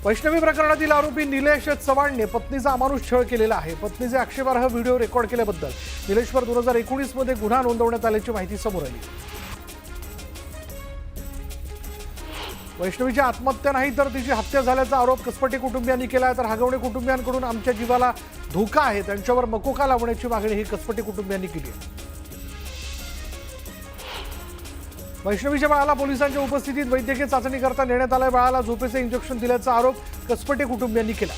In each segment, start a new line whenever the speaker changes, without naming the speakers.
वैष्णवी प्रकरणातील आरोपी निलेश चव्हाणने पत्नीचा अमानुष छळ केलेला आहे। पत्नीचे आक्षेपार्ह व्हिडिओ रेकॉर्ड केल्याबद्दल निलेशवर 2019 मध्ये गुन्हा नोंदवण्यात आल्याची माहिती समोर आली। वैष्णवीची आत्महत्या नाही तर तिची हत्या झाल्याचा आरोप कसपटे कुटुंबियांनी केला आहे। तर हगवणे कुटुंबियांकडून आमच्या जीवाला धोका आहे, त्यांच्यावर मकोका लावण्याची मागणी ही कसपटे कुटुंबियांनी केली आहे। वैष्णवीच्या बाळाला पोलिसांच्या उपस्थितीत वैद्यकीय चाचणी करता नेण्यात आलाय। बाळाला झोपेचे इंजेक्शन दिल्याचा आरोप कसपटे कुटुंबियांनी केला।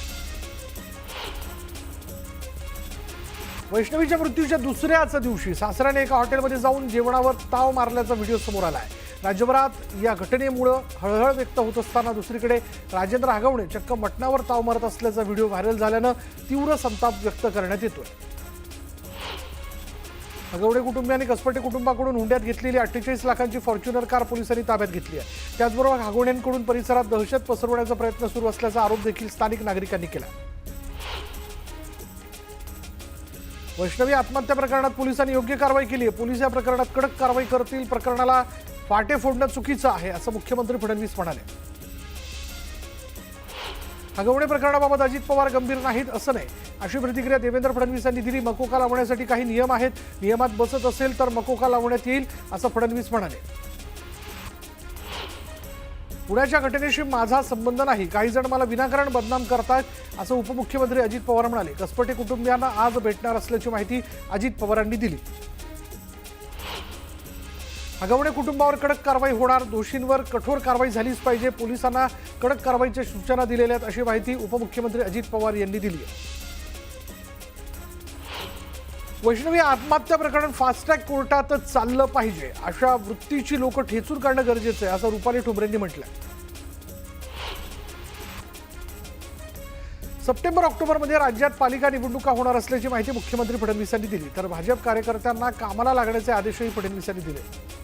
वैष्णवीच्या मृत्यूच्या दुसऱ्याच दिवशी सासऱ्याने एका हॉटेलमध्ये जाऊन जेवणावर ताव मारल्याचा व्हिडिओ समोर आला आहे। राज्यभरात या घटनेमुळे हळहळ व्यक्त होत असताना दुसरीकडे राजेंद्र हगवणे चक्क मटणावर ताव मारत असल्याचा व्हिडिओ व्हायरल झाल्यानं तीव्र संताप व्यक्त करण्यात येतोय। हगवणे कुटुंबियांनी कसपटे कुटुंबाकडून हुंड्यात घेतलेली 48 लाखांची फॉर्च्युनर कार पोलिसांनी ताब्यात घेतली आहे। त्याचबरोबर हगवणेंकडून परिसरात दहशत पसरवण्याचा प्रयत्न सुरू असल्याचा आरोप देखील स्थानिक नागरिकांनी केला। वैष्णवी आत्महत्या प्रकरणात पोलिसांनी योग्य कारवाई केली आहे। पोलीस या प्रकरणात कडक कारवाई करतील। प्रकरणाला फाटे फोडणं चुकीचं आहे असं मुख्यमंत्री फडणवीस म्हणाले। हगवणे प्रकरणाबाबत अजित पवार गंभीर नाहीत असं नाही, अशी प्रतिक्रिया देवेंद्र फडणवीसांनी दिली। मकोका लावण्यासाठी काही नियम आहेत, नियमात बसत असेल तर मकोका लावण्यात येईल असं फडणवीस म्हणाले। पुण्याच्या घटनेशी माझा संबंध नाही, काही जण मला विनाकारण बदनाम करतात असं उपमुख्यमंत्री अजित पवार म्हणाले। कसपटे कुटुंबियांना आज भेटणार असल्याची माहिती अजित पवारांनी दिली। हगवणे कुटुंबावर कडक कारवाई होणार, दोषींवर कठोर कारवाई झालीच पाहिजे। पोलिसांना कडक कारवाईच्या सूचना दिलेल्या आहेत अशी माहिती उपमुख्यमंत्री अजित पवार यांनी दिली आहे। वैष्णवी आत्महत्या प्रकरण फास्ट ट्रॅक कोर्टातच चाललं पाहिजे, अशा वृत्तीची लोक ठेचून काढणं गरजेचं आहे असं रुपाली ठोंबरेंनी म्हटलंय। सप्टेंबर-ऑक्टोबरमध्ये राज्यात पालिका निवडणुका होणार असल्याची माहिती मुख्यमंत्री फडणवीसांनी दिली। तर भाजप कार्यकर्त्यांना कामाला लागण्याचे आदेशही फडणवीसांनी दिले।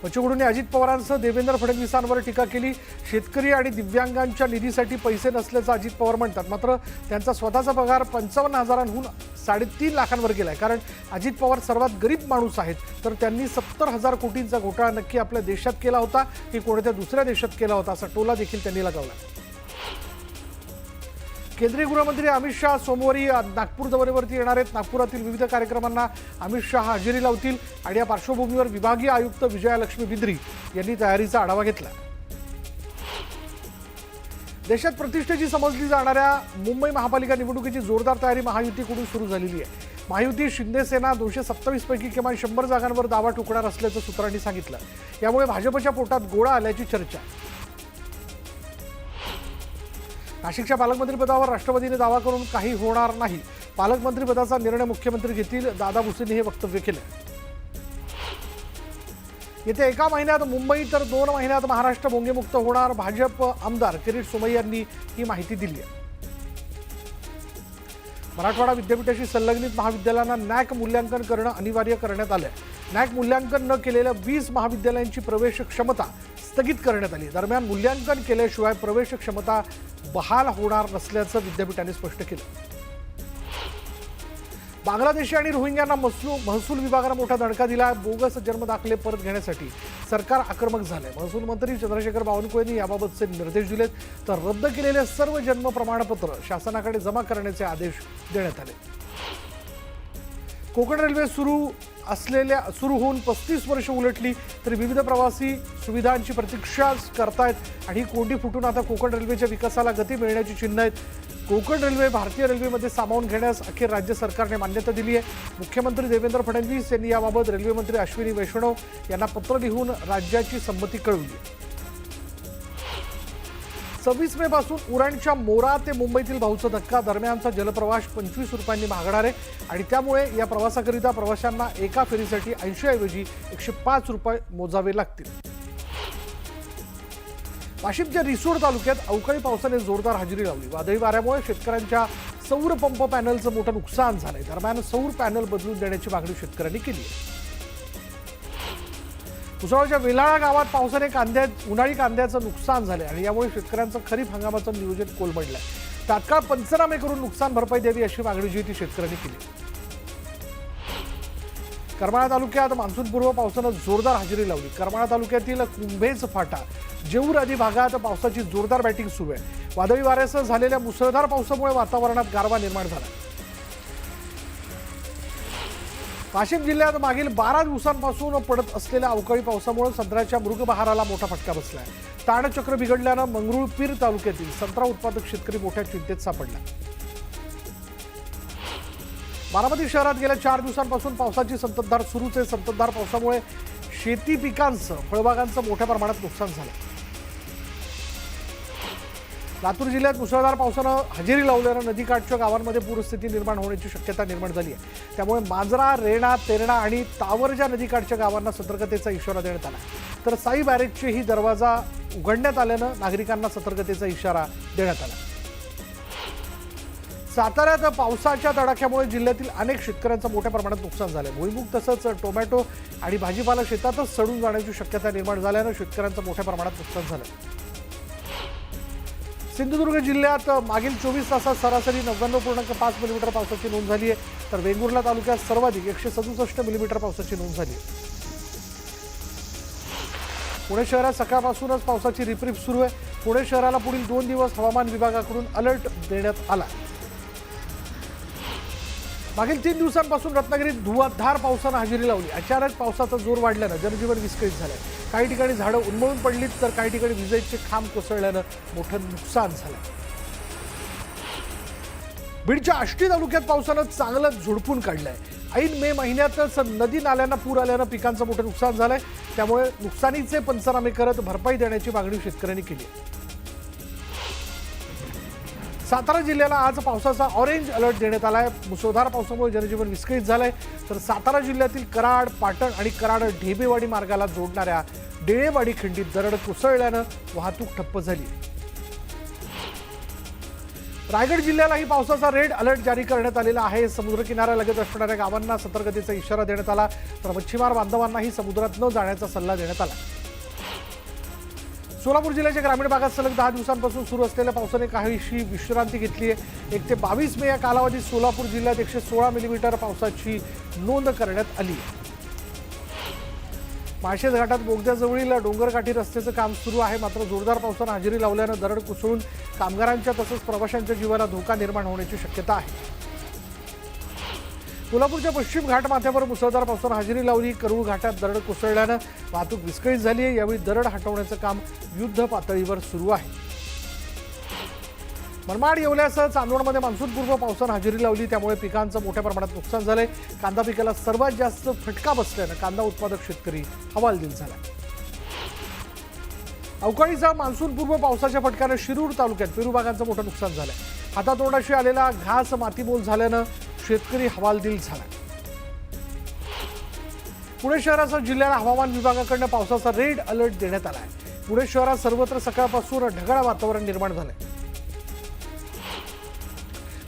बच्चूकडूंनी अजित पवारांसह देवेंद्र फडणवीसांवर टीका केली। शेतकरी आणि दिव्यांगांच्या निधीसाठी पैसे नसल्याचं अजित पवार म्हणतात, मात्र त्यांचा स्वतःचा पगार 55,000हून 3.5 लाखांवर गेलाय। कारण अजित पवार सर्वात गरीब माणूस आहेत, तर त्यांनी 70,000 कोटींचा घोटाळा नक्की आपल्या देशात केला होता की कोणत्या दुसऱ्या देशात केला होता असा टोला देखील त्यांनी लगावला। केंद्रीय गृहमंत्री अमित शाह सोमवारी नागपूर दौऱ्यावरती येणार आहेत। नागपुरातील विविध कार्यक्रमांना अमित शाह हजेरी लावतील आणि या पार्श्वभूमीवर विभागीय आयुक्त विजयालक्ष्मी बिद्री यांनी तयारीचा आढावा घेतला। देशात प्रतिष्ठेची समजली जाणाऱ्या मुंबई महापालिका निवडणुकीची जोरदार तयारी महायुतीकडून सुरू झालेली आहे। महायुती शिंदे सेना 227 पैकी किमान 100 जागांवर दावा ठोकणार असल्याचं सूत्रांनी सांगितलं। यामुळे भाजपच्या पोटात गोळा आल्याची चर्चा। नाशिकच्या पालकमंत्रीपदावर राष्ट्रवादीने दावा करून काही होणार नाही, पालकमंत्रीपदाचा निर्णय मुख्यमंत्री घेतील, दादा भुसेंनी हे वक्तव्य केलं। येत्या 1 महिन्यात मुंबई तर 2 महिन्यात महाराष्ट्र भोंगेमुक्त होणार, भाजप आमदार किरीट सोमय्यांनी ही माहिती दिली आहे। मराठवाडा विद्यापीठाशी संलग्नित महाविद्यालयांना नॅक मूल्यांकन करणं अनिवार्य करण्यात आलं आहे। नॅक मूल्यांकन न केलेल्या 20 महाविद्यालयांची प्रवेश क्षमता स्थगित करण्यात आली। दरम्यान मूल्यांकन केल्याशिवाय प्रवेश क्षमता बहाल होणार नसल्याचं विद्यापीठाने स्पष्ट केलं। बांगलादेशी आणि रोहिंग्यांना महसूल विभागानं मोठा दणका दिला। बोगस जन्मदाखले परत घेण्यासाठी सरकार आक्रमक झालंय। महसूल मंत्री चंद्रशेखर बावनकुळेंनी याबाबतचे निर्देश दिलेत, तर रद्द केलेले सर्व जन्म प्रमाणपत्र शासनाकडे जमा करण्याचे आदेश देण्यात आले। कोकण रेल्वे सुरू होऊन 35 वर्ष उलटली तरी विविध प्रवासी सुविधांची प्रतीक्षा करतायत आणि ही कोंडी फुटून आता कोकण रेल्वेच्या विकासाला गती मिळण्याची चिन्ह आहेत। कोकण रेल्वे भारतीय रेल्वेमध्ये सामावून घेण्यास अखेर राज्य सरकारने मान्यता दिली आहे। मुख्यमंत्री देवेंद्र फडणवीस यांनी याबाबत रेल्वे मंत्री अश्विनी वैष्णव यांना पत्र लिहून राज्याची संमती कळवली। 26 मे पासून उरणच्या मोरा ते मुंबईतील भाऊचा धक्का दरम्यानचा जलप्रवास 25 रुपयांनी महागणार आहे आणि त्यामुळे या प्रवासाकरिता प्रवाशांना एका फेरीसाठी 80 ऐवजी 105 रुपये मोजावे लागतील। वाशिमच्या रिसोड तालुक्यात अवकाळी पावसाने जोरदार हजेरी लावली। वादळी वाऱ्यामुळे शेतकऱ्यांच्या सौर पंप पॅनलचं मोठं नुकसान झालंय। दरम्यान सौर पॅनल बदलून देण्याची मागणी शेतकऱ्यांनी केली आहे। कुसाळच्या वेलाळा गावात पावसाने उन्हाळी कांद्याचं नुकसान झालंय आणि यामुळे शेतकऱ्यांचं खरीप हंगामाचं नियोजन कोलमडलंय। तात्काळ पंचनामे करून नुकसान भरपाई द्यावी अशी मागणी जी ती शेतकऱ्यांनी केली। करमाळा तालुक्यात मान्सूनपूर्व पावसानं जोरदार हजेरी लावली। करमाळा तालुक्यातील कुंभेज फाटा जेऊर आदी भागात पावसाची जोरदार बॅटिंग सुरू आहे। वादळी वाऱ्यासह झालेल्या मुसळधार पावसामुळे वातावरणात गारवा निर्माण झाला। वाशिम जिल्ह्यात मागील 12 दिवसांपासून पडत असलेल्या अवकाळी पावसामुळे संत्र्याच्या मृगबहाराला मोठा फटका बसलाय। ताडचक्र बिघडल्यानं मंगरुळपीर तालुक्यातील संत्रा उत्पादक शेतकरी मोठ्या चिंतेत सापडला। बारामती शहरात गेल्या 4 दिवसांपासून पावसाची संततधार सुरूच आहे। संततधार पावसामुळे शेती पिकांचं फळबागांचं मोठ्या प्रमाणात नुकसान झालं। लातूर जिल्ह्यात मुसळधार पावसानं हजेरी लावल्यानं नदीकाठच्या गावांमध्ये पूरस्थिती निर्माण होण्याची शक्यता निर्माण झाली आहे। त्यामुळे मांजरा, रेणा, तेरणा आणि तावरजा नदीकाठच्या गावांना सतर्कतेचा इशारा देण्यात आला। तर साई बॅरेजचेही दरवाजा उघडण्यात आल्यानं नागरिकांना सतर्कतेचा इशारा देण्यात आला। साताऱ्यात पावसाच्या तडाख्यामुळे जिल्ह्यातील अनेक शेतकऱ्यांचं मोठ्या प्रमाणात नुकसान झालंय। भुईमुग तसंच टोमॅटो आणि भाजीपाला शेतातच सडून जाण्याची शक्यता निर्माण झाल्यानं शेतकऱ्यांचं मोठ्या प्रमाणात नुकसान झालं। सिंधुदुर्ग जिल्ह्यात मागील 24 तासात सरासरी 99.5 मिलीमीटर पावसाची नोंद झाली आहे। तर वेंगुर्ला तालुक्यात सर्वाधिक 167 मिलीमीटर पावसाची नोंद झाली आहे। पुणे शहरात सकाळपासूनच पावसाची रिपरिप सुरू आहे। पुणे शहराला पुढील 2 दिवस हवामान विभागाकडून अलर्ट देण्यात आला। मागील 3 दिवसांपासून रत्नागिरीत धुवाधार पावसानं हजेरी लावली। अचानक पावसाचा जोर वाढल्यानं जनजीवन विस्कळीत झालंय। काही ठिकाणी झाडं उन्मळून पडलीत तर काही ठिकाणी विजेचे खांब कोसळल्यानं मोठं नुकसान झालं। बीडच्या आष्टी तालुक्यात पावसानं चांगलं झोडपून काढलंय। ऐन मे महिन्यातच नदी नाल्यांना पूर आल्यानं पिकांचं मोठं नुकसान झालंय। त्यामुळे नुकसानीचे पंचनामे करत भरपाई देण्याची मागणी शेतकऱ्यांनी केली। सातारा जिल्ह्याला आज पावसाचा ऑरेंज अलर्ट देण्यात आलाय। मुसळधार पावसामुळे जनजीवन विस्कळीत झालंय। तर सातारा जिल्ह्यातील कराड, पाटण आणि कराड ढेबेवाडी मार्गाला जोडणाऱ्या डेळेवाडी खिंडीत दरड कोसळल्यानं वाहतूक ठप्प झाली। रायगड जिल्ह्यालाही पावसाचा रेड अलर्ट जारी करण्यात आलेला आहे। समुद्रकिनाऱ्यालगत असणाऱ्या गावांना सतर्कतेचा इशारा देण्यात आला। तर मच्छीमार बांधवांनाही समुद्रात न जाण्याचा सल्ला देण्यात आला। सोलापूर जिल्ह्याच्या ग्रामीण भागात सलग 10 दिवसांपासून सुरू असलेल्या पावसाने काहीशी विश्रांती घेतली आहे। 1 ते 22 मे या कालावधीत सोलापूर जिल्ह्यात 116 मिलीमीटर पावसाची नोंद करण्यात आली आहे। माळशेज घाटात बोगद्याजवळील डोंगरकाठी रस्त्याचं काम सुरू आहे। मात्र जोरदार पावसानं हजेरी लावल्यानं दरड कोसळून कामगारांच्या तसंच प्रवाशांच्या जीवाला धोका निर्माण होण्याची शक्यता आहे। कोल्हापूरच्या पश्चिम घाट माथ्यावर मुसळधार पावसानं हजेरी लावली। करूळ घाटात दरड कोसळल्यानं वाहतूक विस्कळीत झाली आहे। यावेळी दरड हटवण्याचं काम युद्ध पातळीवर सुरू आहे। मनमाड येवल्यासह चांदवडमध्ये मान्सूनपूर्व पावसानं हजेरी लावली। त्यामुळे पिकांचं मोठ्या प्रमाणात नुकसान झालंय। कांदा पिकाला सर्वात जास्त फटका बसल्यानं कांदा उत्पादक शेतकरी हवालदिल झाला। अवकाळीचा मान्सूनपूर्व पावसाच्या फटक्यानं शिरूर तालुक्यात पेरू बागांचं मोठं नुकसान झालंय। हातातोंडाशी आलेला घास मातीमोल झाल्यानं शेतकरी हवालदिल झाला। पुणे शहरासह जिल्ह्याला हवामान विभागाकडून पावसाचा रेड अलर्ट देण्यात आला आहे। पुणे शहरात सर्वत्र सकाळपासून ढगाळ वातावरण निर्माण झालंय।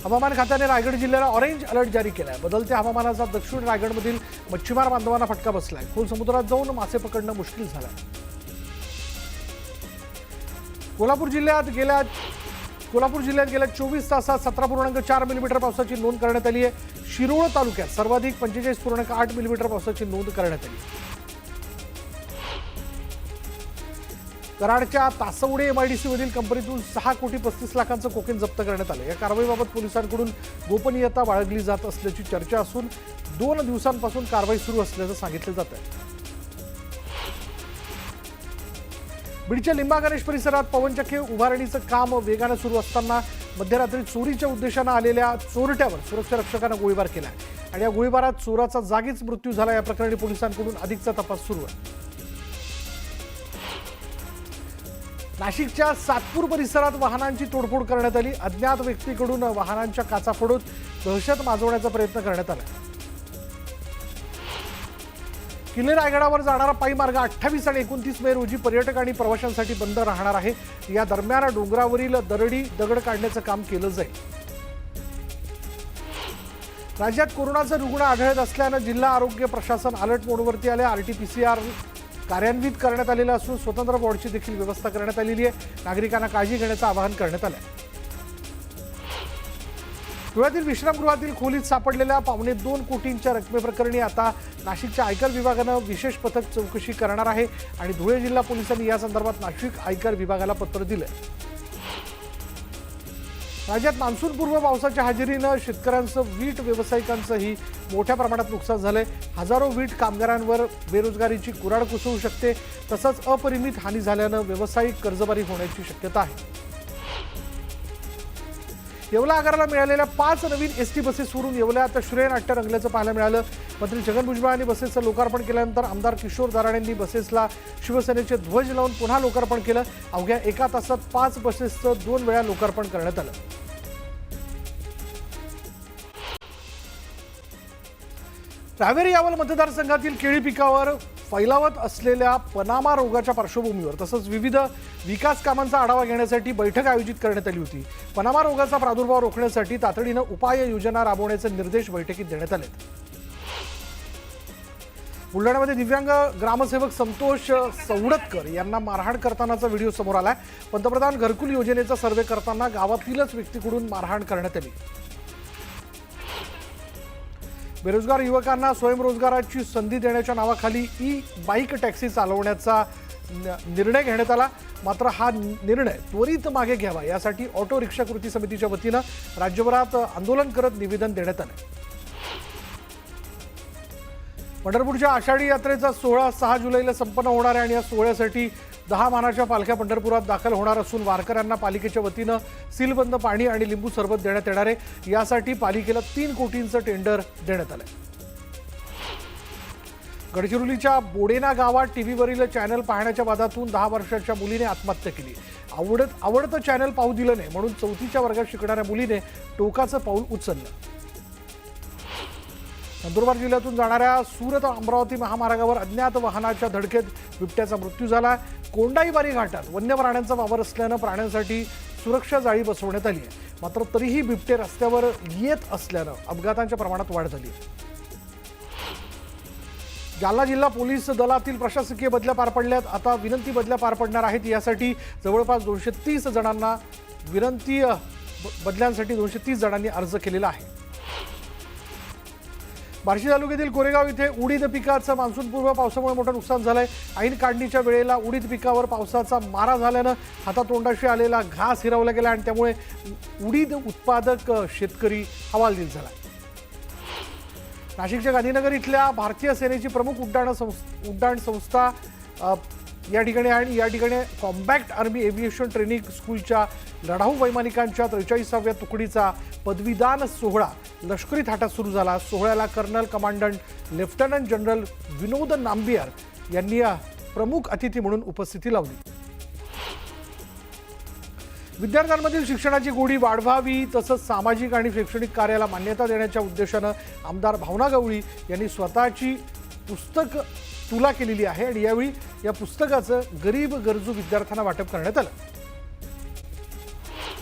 हवामान खात्याने रायगड जिल्ह्याला ऑरेंज अलर्ट जारी केलाय। बदलत्या हवामानाचा दक्षिण रायगडमधील मच्छीमार बांधवांना फटका बसलाय। खोल समुद्रात जाऊन मासे पकडणं मुश्किल झालंय। कोल्हापूर जिल्ह्यात गेल्या 24 तासात 17.4 मिलीमीटर पावसाची नोंद करण्यात आली आहे। शिरोळ तालुक्यात सर्वाधिक 45.8 मिलीमीटर पावसाची नोंद करण्यात आली। कराडच्या तासवडे MIDC मधील कंपनीतून 6 कोटी 35 लाखांचं कोकेन जप्त करण्यात आलं। या कारवाईबाबत पोलिसांकडून गोपनीयता बाळगली जात असल्याची चर्चा असून 2 दिवसांपासून कारवाई सुरू असल्याचं सांगितलं जात आहे। बीडच्या लिंबा गणेश परिसरात पवनचक्की उभारणीचं काम वेगानं सुरू असताना मध्यरात्री चोरीच्या उद्देशानं आलेल्या चोरट्यावर सुरक्षा रक्षकानं गोळीबार केला आणि या गोळीबारात चोराचा जागीच मृत्यू झाला। या प्रकरणी पोलिसांकडून अधिकचा तपास सुरू आहे। नाशिकच्या सातपूर परिसरात वाहनांची तोडफोड करण्यात आली। अज्ञात व्यक्तीकडून वाहनांच्या काचा फोडून दहशत माजवण्याचा प्रयत्न करण्यात आला। किल्ले रायगडावर जाणारा पायी मार्ग 28 आणि 29 मे रोजी पर्यटक आणि प्रवाशांसाठी बंद राहणार आहे। या दरम्यान डोंगरावरील दगड काढण्याचं काम केलं जाईल। राज्यात कोरोनाचे रुग्ण आढळत असल्यानं जिल्हा आरोग्य प्रशासन अलर्ट मोडवरती आले। RT-PCR कार्यान्वित करण्यात आलेलं असून स्वतंत्र वॉर्डची देखील व्यवस्था करण्यात आलेली आहे। नागरिकांना काळजी घेण्याचं आवाहन करण्यात आलं आहे। धुळ्यातील विश्रामगृहातील खोलीत सापडलेल्या 2.25 कोटींच्या रकमेप्रकरणी आता नाशिकच्या आयकर विभागानं विशेष पथक चौकशी करणार आहे आणि धुळे जिल्हा पोलिसांनी या संदर्भात नाशिक आयकर विभागाला पत्र दिलंय। राज्यात मान्सूनपूर्व पावसाच्या हजेरीनं शेतकऱ्यांचं वीट व्यावसायिकांचंही मोठ्या प्रमाणात नुकसान झालंय। हजारो वीट कामगारांवर बेरोजगारीची कुऱ्हाड कोसळू शकते, तसंच अपरिमित हानी झाल्यानं व्यावसायिक कर्जबारी होण्याची शक्यता आहे। येवला आगाराला मिळालेल्या 5 नवीन एसटी बसेसवरून येवल्यात श्रेयनाट्य रंगल्याचं पाहायला मिळालं। मंत्री छगन भुजबळ यांनी बसेसचं लोकार्पण केल्यानंतर आमदार किशोर दाराणेंनी बसेसला शिवसेनेचे ध्वज लावून पुन्हा लोकार्पण केलं। अवघ्या 1 तासात 5 बसेसचं 2 वेळा लोकार्पण करण्यात आलं। रावेरी यावल मतदारसंघातील केळी पिकावर फैलावत असलेल्या पनामा रोगाच्या पार्श्वभूमीवर तसंच विविध विकास कामांचा आढावा घेण्यासाठी बैठक आयोजित करण्यात आली होती। पनामा रोगाचा प्रादुर्भाव रोखण्यासाठी तातडीनं उपाययोजना राबवण्याचे निर्देश बैठकीत देण्यात आले। बुलढाण्यामध्ये दिव्यांग ग्रामसेवक संतोष सवडतकर यांना मारहाण करतानाचा व्हिडिओ समोर आलाय। पंतप्रधान घरकुल योजनेचा सर्व्हे करताना गावातीलच व्यक्तीकडून मारहाण करण्यात आली। बेरोजगार युवकांना स्वयंरोजगाराची संधी देण्याच्या नावाखाली बाईक टॅक्सी चालवण्याचा निर्णय घेण्यात आला। मात्र हा निर्णय त्वरित मागे घ्यावा यासाठी ऑटो रिक्षा कृती समितीच्या वतीनं राज्यभरात आंदोलन करत निवेदन देण्यात आले। पंढरपूरच्या आषाढी यात्रेचा सोहळा 6 जुलैला संपन्न होणार आहे आणि या सोहळ्यासाठी 10 मानाच्या पालख्या पंढरपुरात दाखल होणार असून वारकऱ्यांना पालिकेच्या वतीनं सीलबंद पाणी आणि लिंबू सरबत देण्यात येणार आहे। यासाठी पालिकेला 3 कोटींचं टेंडर देण्यात आलंय। गडचिरोलीच्या बोडेना गावात टीव्हीवरील चॅनल पाहण्याच्या वादातून 10 वर्षाच्या मुलीने आत्महत्या केली। आवडतं चॅनल पाहू दिलं नाही म्हणून 4थीच्या वर्गात शिकणाऱ्या मुलीने टोकाचं पाऊल उचललं। नंदुरबार जिल्ह्यातून जाणाऱ्या सुरत अमरावती महामार्गावर अज्ञात वाहनाच्या धडकेत बिबट्याचा मृत्यू झाला। कोंडाईबारी घाटात वन्य प्राण्यांचा वावर असल्यानं प्राण्यांसाठी सुरक्षा जाळी बसवण्यात आली आहे। मात्र तरीही बिबटे रस्त्यावर येत असल्यानं अपघातांच्या प्रमाणात वाढ झाली। जालना जिल्हा पोलीस दलातील प्रशासकीय बदल्या पार पडल्यात। आता विनंती बदल्या पार पडणार आहेत। यासाठी जवळपास 230 जणांना विनंती बदल्यांसाठी 230 जणांनी अर्ज केलेला आहे। बार्शी तालुक्यातील कोरेगाव इथे उडीद पिकाचं मान्सूनपूर्व पावसामुळे मोठं नुकसान झालंय। ऐन काढणीच्या वेळेला उडीद पिकावर पावसाचा मारा झाल्यानं हातातोंडाशी आलेला घास हिरावला गेला आणि त्यामुळे उडीद उत्पादक शेतकरी हवालदिल झाला। नाशिकच्या गांधीनगर इथल्या भारतीय सेनेची प्रमुख उड्डाण संस्था या ठिकाणी कॉम्बॅक्ट आर्मी एव्हिएशन ट्रेनिंग स्कूलच्या लढाऊ वैमानिकांच्या 43व्या तुकडीचा पदवीदान सोहळा लष्करी थाटात सुरू झाला। सोहळ्याला कर्नल कमांडंट लेफ्टनंट जनरल विनोद नांबियार यांनी प्रमुख अतिथी म्हणून उपस्थिती लावली। विद्यार्थ्यांमधील शिक्षणाची गोडी वाढवावी तसंच सामाजिक आणि शैक्षणिक कार्याला मान्यता देण्याच्या उद्देशानं आमदार भावना गवळी यांनी स्वतःची पुस्तक तुला केलेली आहे आणि यावेळी या पुस्तकाचं गरीब गरजू विद्यार्थ्यांना वाटप करण्यात आलं।